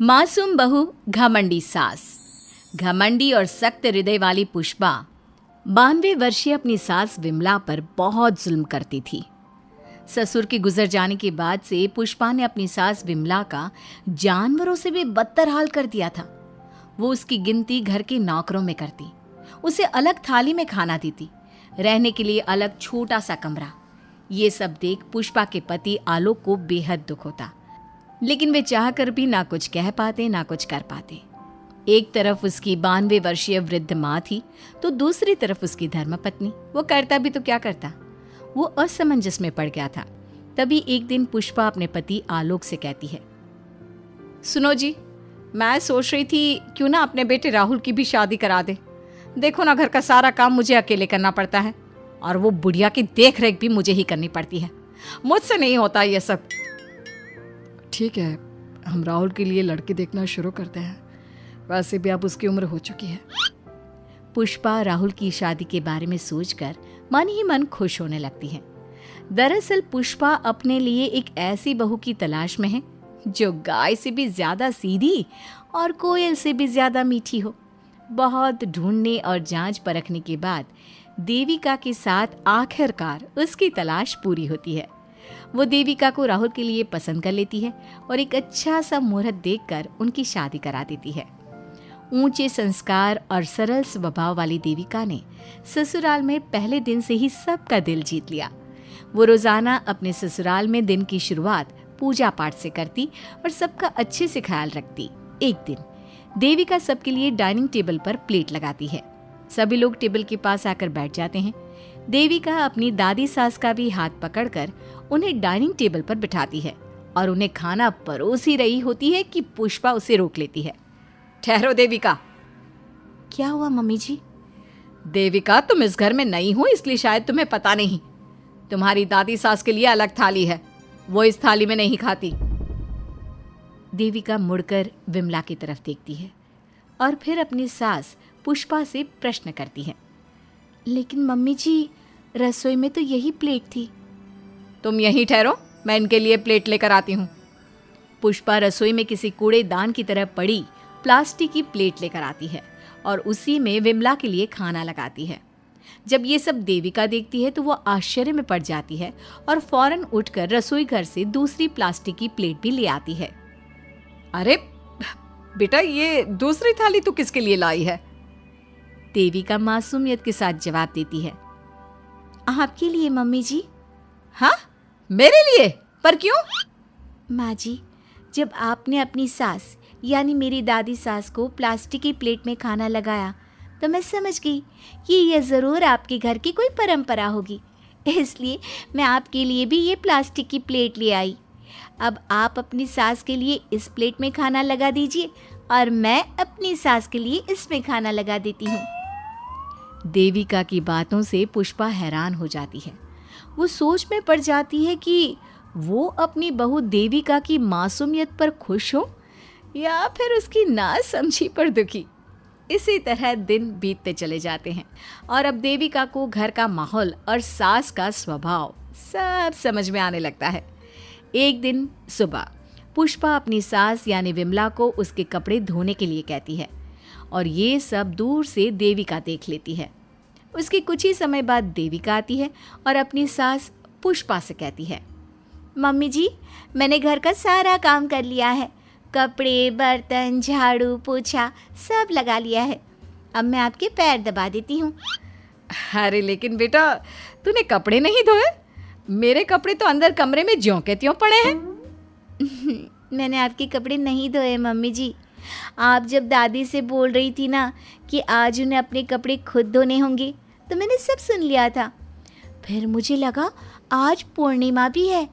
मासूम बहू घमंडी सास। घमंडी और सख्त हृदय वाली पुष्पा 92 वर्षीय अपनी सास विमला पर बहुत जुल्म करती थी। ससुर के गुजर जाने के बाद से पुष्पा ने अपनी सास विमला का जानवरों से भी बदतर हाल कर दिया था। वो उसकी गिनती घर के नौकरों में करती, उसे अलग थाली में खाना देती, रहने के लिए अलग छोटा सा कमरा। ये सब देख पुष्पा के पति आलोक को बेहद दुख होता, लेकिन वे चाह कर भी ना कुछ कह पाते ना कुछ कर पाते। एक तरफ उसकी 92 वर्षीय वृद्ध माँ थी, तो दूसरी तरफ उसकी धर्मपत्नी। वो करता भी तो क्या करता, वो असमंजस में पड़ गया था। तभी एक दिन पुष्पा अपने पति आलोक से कहती है, सुनो जी, मैं सोच रही थी क्यों ना अपने बेटे राहुल की भी शादी करा दे। देखो ना, घर का सारा काम मुझे अकेले करना पड़ता है और वो बुढ़िया की देख रेख भी मुझे ही करनी पड़ती है। मुझसे नहीं होता ये सब। ठीक है, हम राहुल के लिए लड़के देखना शुरू करते हैं। वैसे भी अब उसकी उम्र हो चुकी है। पुष्पा राहुल की शादी के बारे में सोचकर मन ही मन खुश होने लगती है। दरअसल पुष्पा अपने लिए एक ऐसी बहू की तलाश में है जो गाय से भी ज्यादा सीधी और कोयल से भी ज्यादा मीठी हो। बहुत ढूंढने और जांच परखने के बाद देविका के साथ आखिरकार उसकी तलाश पूरी होती है। वो देविका को राहुल के लिए पसंद कर लेती है और एक अच्छा सा मुहूर्त देखकर उनकी शादी करा देती है। ऊंचे संस्कार और सरल स्वभाव वाली देविका ने ससुराल में पहले दिन से ही सबका दिल जीत लिया। वो रोजाना अपने ससुराल में दिन की शुरुआत पूजा पाठ से करती और सबका अच्छे से ख्याल रखती। एक दिन देविका सबके लिए डाइनिंग टेबल पर प्लेट लगाती है। सभी लोग टेबल के पास आकर बैठ जाते हैं। देविका अपनी दादी सास का भी हाथ पकड़कर उन्हें डाइनिंग टेबल पर बिठाती है और उन्हें खाना परोस ही रही होती है कि पुष्पा उसे रोक लेती है। ठहरो देविका। क्या हुआ मम्मी जी? देविका, तुम इस घर में नई हो इसलिए शायद तुम्हें पता नहीं। तुम्हारी दादी सास के लिए अलग थाली है, वो इस थाली में नहीं खाती। देविका मुड़कर विमला की तरफ देखती है और फिर अपनी सास पुष्पा से प्रश्न करती है, लेकिन मम्मी जी, रसोई में तो यही प्लेट थी। तुम यहीं ठहरो, मैं इनके लिए प्लेट लेकर आती हूँ। पुष्पा रसोई में किसी कूड़ेदान की तरह पड़ी प्लास्टिक की प्लेट लेकर आती है और उसी में विमला के लिए खाना लगाती है। जब ये सब देविका देखती है तो वो आश्चर्य में पड़ जाती है और फौरन उठकर रसोई घर से दूसरी प्लास्टिक की प्लेट भी ले आती है। अरे बेटा, ये दूसरी थाली तू किसके लिए लाई है? देविका मासूमियत के साथ जवाब देती है, आपके लिए मम्मी जी। हाँ, मेरे लिए? पर क्यों? माँ जी, जब आपने अपनी सास यानी मेरी दादी सास को प्लास्टिक की प्लेट में खाना लगाया तो मैं समझ गई कि यह ज़रूर आपके घर की कोई परंपरा होगी, इसलिए मैं आपके लिए भी ये प्लास्टिक की प्लेट ले आई। अब आप अपनी सास के लिए इस प्लेट में खाना लगा दीजिए और मैं अपनी सास के लिए इसमें खाना लगा देती हूँ। देविका की बातों से पुष्पा हैरान हो जाती है। वो सोच में पड़ जाती है कि वो अपनी बहू देविका की मासूमियत पर खुश हो या फिर उसकी नासमझी पर दुखी। इसी तरह दिन बीतते चले जाते हैं और अब देविका को घर का माहौल और सास का स्वभाव सब समझ में आने लगता है। एक दिन सुबह पुष्पा अपनी सास यानी विमला को उसके कपड़े धोने के लिए कहती है और ये सब दूर से देविका देख लेती है। उसके कुछ ही समय बाद देविका आती है और अपनी सास पुष्पा से कहती है, मम्मी जी, मैंने घर का सारा काम कर लिया है। कपड़े, बर्तन, झाड़ू, पोछा सब लगा लिया है। अब मैं आपके पैर दबा देती हूँ। अरे लेकिन बेटा, तूने कपड़े नहीं धोए? मेरे कपड़े तो अंदर कमरे में ज्यों के त्यों पड़े हैं। मैंने आपके कपड़े नहीं धोए मम्मी जी। आप जब दादी से बोल रही थी ना कि आज उन्हें अपने कपड़े खुद धोने होंगे, तो मैंने सब सुन लिया था। फिर मुझे लगा आज पूर्णिमा भी है,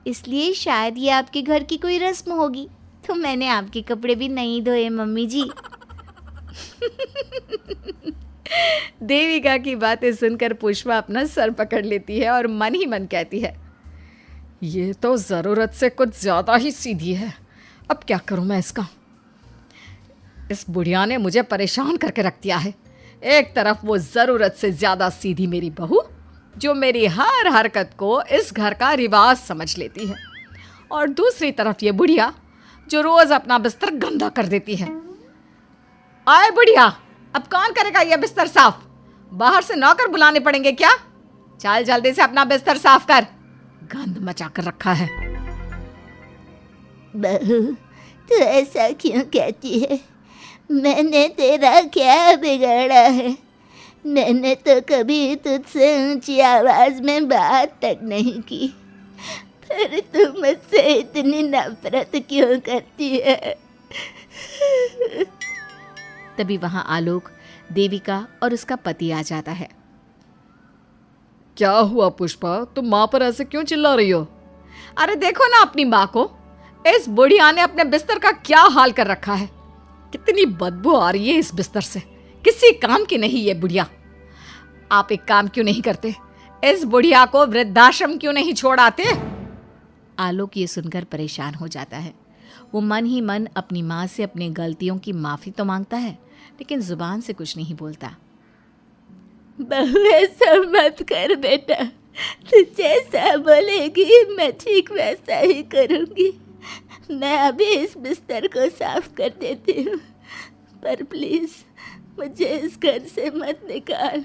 इसलिए शायद ये आपके घर की कोई रस्म होगी, तो मैंने आपके कपड़े भी नहीं धोए मम्मी जी। देविका की बातें सुनकर पुष्पा अपना सर पकड़ लेती है और मन ही मन कहती है, ये तो ज़रूरत से कुछ ज़्यादा ही सीधी है। अब क्या करूं मैं इसका? इस बुढ़िया ने मुझे परेशान करके रख दिया है। एक तरफ वो ज़रूरत से ज़्यादा सीधी मेरी बहू, जो मेरी हर हरकत को इस घर का रिवाज समझ लेती है, और दूसरी तरफ ये बुढ़िया जो रोज अपना बिस्तर गंदा कर देती है। आए बुढ़िया, अब कौन करेगा ये बिस्तर साफ? बाहर से नौकर बुलाने पड़ेंगे क्या? चल जल्दी से अपना बिस्तर साफ कर, गंद मचा कर रखा है। बहू, तू ऐसा क्यों कहती है? मैंने तेरा क्या बिगाड़ा है? मैंने तो कभी तुझसे ऊंची आवाज में बात तक नहीं की, पर तू मुझसे इतनी नफरत क्यों करती है? तभी वहां आलोक, देविका और उसका पति आ जाता है। क्या हुआ पुष्पा, तुम माँ पर ऐसे क्यों चिल्ला रही हो? अरे देखो ना अपनी माँ को, इस बुढ़िया ने अपने बिस्तर का क्या हाल कर रखा है। कितनी बदबू आ रही है इस बिस्तर से, किसी काम की नहीं ये बुढ़िया। आप एक काम क्यों नहीं करते, इस बुढ़िया को वृद्धाश्रम क्यों नहीं छोड़ आते? आलोक ये सुनकर परेशान हो जाता है। वो मन ही मन अपनी माँ से अपनी गलतियों की माफी तो मांगता है, लेकिन जुबान से कुछ नहीं बोलता। बहू, ऐसा मत कर बेटा, तू जैसा बोलेगी मैं ठीक वैसा ही करूँगी। मैं अभी इस बिस्तर को साफ कर देती हूँ, पर प्लीज मुझे इस घर से मत निकाल।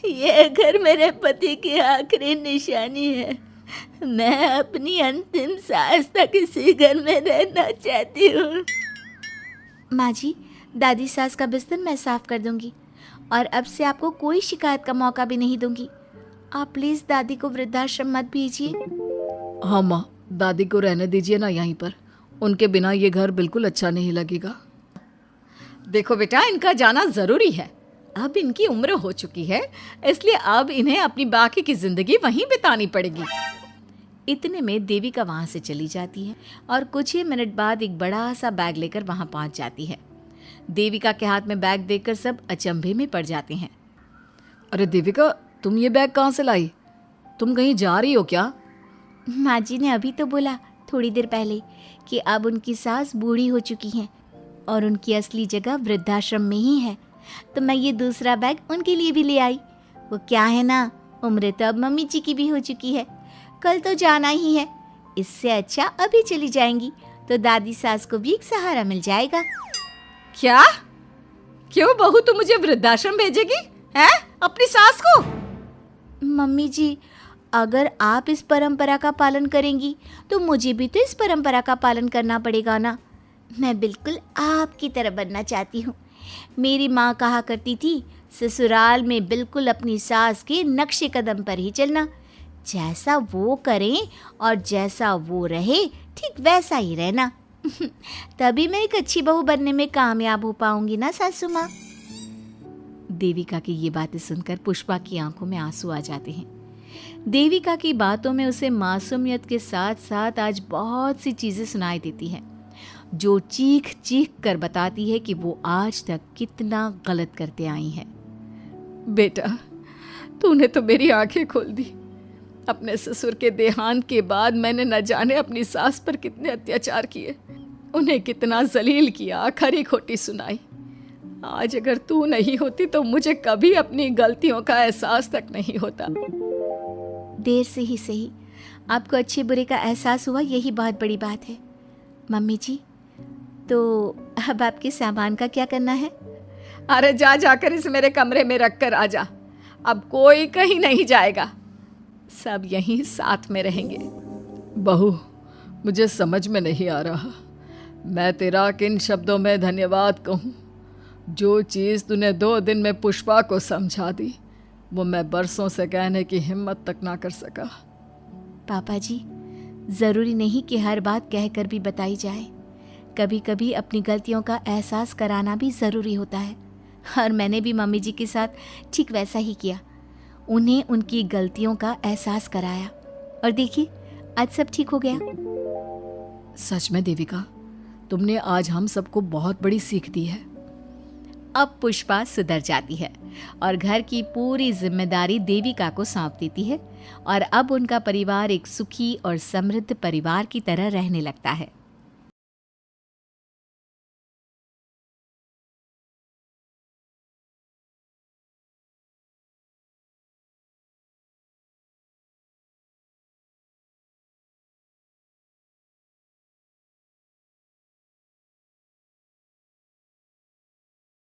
ये घर मेरे पति की आखिरी निशानी है। मैं अपनी अंतिम सांस तक इसी घर में रहना चाहती हूँ। माँ जी, दादी सास का बिस्तर मैं साफ कर दूंगी और अब से आपको कोई शिकायत का मौका भी नहीं दूंगी। आप प्लीज दादी को वृद्धाश्रम मत भेजिए। हाँ माँ, दादी को रहने दीजिए ना यहीं पर, उनके बिना ये घर बिल्कुल अच्छा नहीं लगेगा। देखो बेटा, इनका जाना जरूरी है, अब इनकी उम्र हो चुकी है, इसलिए अब इन्हें अपनी बाकी की जिंदगी वहीं बितानी पड़ेगी। इतने में देविका वहां से चली जाती है और कुछ ही मिनट बाद एक बड़ा सा बैग लेकर वहां पहुंच जाती है। देविका के हाथ में बैग देखकर सब अचंभे में पड़ जाते हैं। अरे देविका, तुम ये बैग कहाँ से लाई? तुम कहीं जा रही हो क्या? माँ जी ने अभी तो बोला थोड़ी देर पहले कि अब उनकी सास बूढ़ी हो चुकी हैं और उनकी असली जगह वृद्धाश्रम में ही है, तो मैं ये दूसरा बैग उनके लिए भी ले आई। वो क्या है ना, उम्र तो अब मम्मी जी की भी हो चुकी है, कल तो जाना ही है। इससे अच्छा अभी चली जाएंगी तो दादी सास को भी एक सहारा मिल जाएगा। क्या? क्यों बहू, तू मुझे वृद्धाश्रम भेजेगी हैं, अपनी सास को? मम्मी जी, अगर आप इस परंपरा का पालन करेंगी तो मुझे भी तो इस परंपरा का पालन करना पड़ेगा ना। मैं बिल्कुल आपकी तरह बनना चाहती हूँ। मेरी माँ कहा करती थी, ससुराल में बिल्कुल अपनी सास के नक्शे कदम पर ही चलना। जैसा वो करें और जैसा वो रहे, ठीक वैसा ही रहना। तभी मैं एक अच्छी बहू बनने में कामयाब हो पाऊंगी ना सासू माँ। देविका की ये बातें सुनकर पुष्पा की आंखों में आंसू आ जाते हैं। देविका की बातों में उसे मासूमियत के साथ साथ आज बहुत सी चीजें सुनाई देती हैं, जो चीख चीख कर बताती है कि वो आज तक कितना गलत करते आई हैं। बेटा, तूने तो मेरी आंखें खोल दी। अपने ससुर के देहांत के बाद मैंने न जाने अपनी सास पर कितने अत्याचार किए, उन्हें कितना जलील किया, खरी खोटी सुनाई। आज अगर तू नहीं होती तो मुझे कभी अपनी गलतियों का एहसास तक नहीं होता। देर से ही सही, आपको अच्छे बुरे का एहसास हुआ, यही बहुत बड़ी बात है। मम्मी जी, तो अब आपके सामान का क्या करना है? अरे जाकर इसे मेरे कमरे में रख कर आ जा। अब कोई कहीं नहीं जाएगा, सब यहीं साथ में रहेंगे। बहू, मुझे समझ में नहीं आ रहा मैं तेरा किन शब्दों में धन्यवाद कहूँ। जो चीज़ तूने 2 दिन में पुष्पा को समझा दी, वो मैं बरसों से कहने की हिम्मत तक ना कर सका। पापा जी, ज़रूरी नहीं कि हर बात कहकर भी बताई जाए। कभी कभी अपनी गलतियों का एहसास कराना भी ज़रूरी होता है, और मैंने भी मम्मी जी के साथ ठीक वैसा ही किया। उन्हें उनकी गलतियों का एहसास कराया और देखिए आज सब ठीक हो गया। सच में देविका, तुमने आज हम सबको बहुत बड़ी सीख दी है। अब पुष्पा सुधर जाती है और घर की पूरी जिम्मेदारी देविका को सौंप देती है, और अब उनका परिवार एक सुखी और समृद्ध परिवार की तरह रहने लगता है।